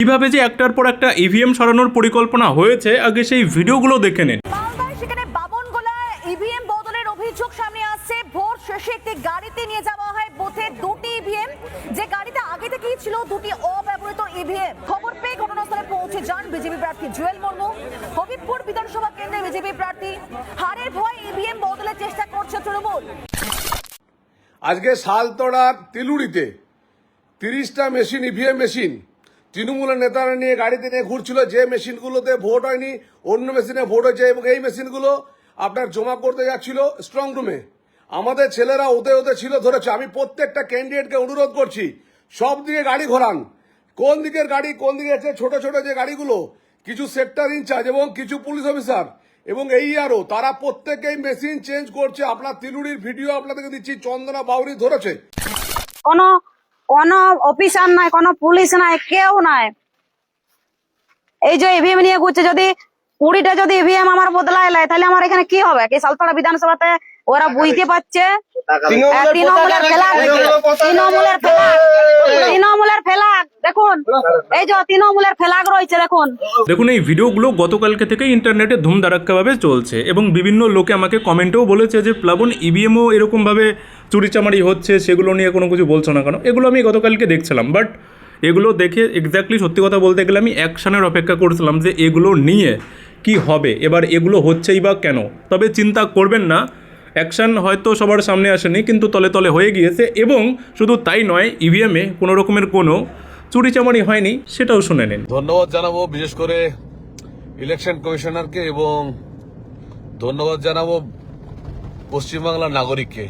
কিভাবে যে একটার পর একটা ইভিএম সরানোর পরিকল্পনা হয়েছে আগে সেই ভিডিওগুলো দেখে নিন। মালদায় সেখানে বাবনগোলায় ইভিএম বদলের অভিযোগ সামনে আসছে। ভোট শেষে একটি গাড়িতে নিয়ে যাওয়া হয় বুথে দুটি ইভিএম, যে গাড়িতে আগে থেকেই ছিল দুটি অব্যবহৃত ইভিএম। খবর পেয়ে ঘটনাস্থলে পৌঁছে যান বিজেপি প্রার্থী জুয়েল মুর্মু। হবিবপুর বিধানসভা কেন্দ্রে বিজেপি প্রার্থী হারের ভয় ইভিএম বদলের চেষ্টা করছে তৃণমূল। আজকে শালতড়া তিলুড়িতে 30টা মেশিন ইভিএম মেশিন তৃণমূলের নেতারা নিয়ে গাড়িতে নিয়ে ঘুরছিল, যে মেশিনগুলোতে ভোট হয়নি অন্য মেশিনে ভোট হয়েছে, এবং এই মেশিনগুলো আপনার জমা করতে যাচ্ছিল স্ট্রং রুমে। আমাদের ছেলেরা ওতে ওতে ছিল, ধরেছে। আমি প্রত্যেকটা ক্যান্ডিডেটকে অনুরোধ করছি সব দিকে গাড়ি ঘোরান। কোন দিকের গাড়ি কোন দিকে আছে, ছোট ছোট যে গাড়িগুলো, কিছু সেক্টর ইনচার্জ এবং কিছু পুলিশ অফিসার এবং AERO তারা প্রত্যেকেই মেশিন চেঞ্জ করছে। আপনার তিলুড়ির ভিডিও আপনাদেরকে দিচ্ছি, চন্দনা বাউরি ধরেছে। কোন অফিসার নাই, কোন পুলিশ নাই, কেউ নাই। এই যে ইভিএম নিয়ে ঘুরছে, যদি 20টা যদি ইভিএম আমার বদলায় লাই, তাহলে আমার এখানে কি হবে? কি শালতড়া বিধানসভাতে ওরা বুঝতে পারছে তৃণমূলের ফেলাগ দেখুন, এই যে তৃণমূলের ফেলাগ রয়েছে দেখুন। দেখুন এই ভিডিওগুলো গতকালকে থেকে ইন্টারনেটে ধুমধারাক্কাভাবে চলছে এবং বিভিন্ন লোকে আমাকে কমেন্টেও বলেছে যে প্লাবন ইভিএমও এরকমভাবে চুরিচামারি হচ্ছে, সেগুলো নিয়ে কোনো কিছু বলছো না কেন। এগুলো আমি গতকালকে দেখছিলাম, বাট এগুলো দেখে এক্স্যাক্টলি সত্যি কথা বলতে গেলে আমি অ্যাকশানের অপেক্ষা করছিলাম যে এগুলো নিয়ে কি হবে, এবার এগুলো হচ্ছেই বা কেন। তবে চিন্তা করবেন না, অ্যাকশান হয়তো সবার সামনে আসেনি কিন্তু তলে তলে হয়ে গিয়েছে, এবং শুধু তাই নয় ইভিএমে কোনো রকমের কোনো চুরিচামারি হয়নি, সেটাও শুনে নিন। ধন্যবাদ জানাবো বিশেষ করে ইলেকশন কমিশনারকে, এবং ধন্যবাদ জানাবো পশ্চিমবাংলার নাগরিককে।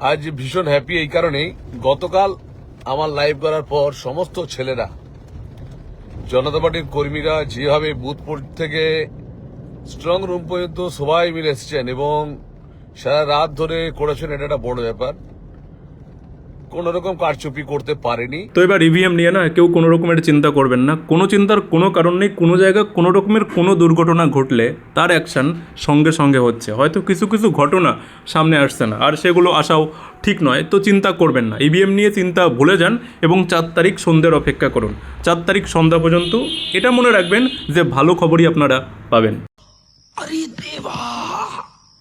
আজ ভীষণ হ্যাপি এই কারণেই, গতকাল আমার লাইভ করার পর সমস্ত ছেলেরা, জনতা পার্টির কর্মীরা যেভাবে বুথ থেকে স্ট্রং রুম পর্যন্ত সবাই মিলে এসেছেন এবং সারা রাত ধরে করেছেন, এটা একটা বড় ব্যাপার। কোন রকম কারচুপি করতে পারেনি। তো এবার ইভিএম নিয়ে না কেউ কোনো রকমের চিন্তা করবেন না, কোনো চিন্তার কোনো কারণ নেই। কোনো জায়গায় কোনো রকমের কোনো দুর্ঘটনা ঘটলে তার অ্যাকশান সঙ্গে সঙ্গে হচ্ছে। হয়তো কিছু কিছু ঘটনা সামনে আসছে না, আর সেগুলো আসাও ঠিক নয়, তো চিন্তা করবেন না। ইভিএম নিয়ে চিন্তা ভুলে যান এবং 4 তারিখ সন্ধ্যের অপেক্ষা করুন। 4 তারিখ সন্ধ্যা পর্যন্ত এটা মনে রাখবেন যে ভালো খবরই আপনারা পাবেন।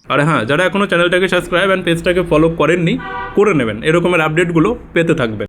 আর হ্যাঁ, যারা এখনও চ্যানেলটাকে সাবস্ক্রাইব অ্যান্ড পেজটাকে ফলো করেননি, করে নেবেন, এরকমের আপডেটগুলো পেতে থাকবেন।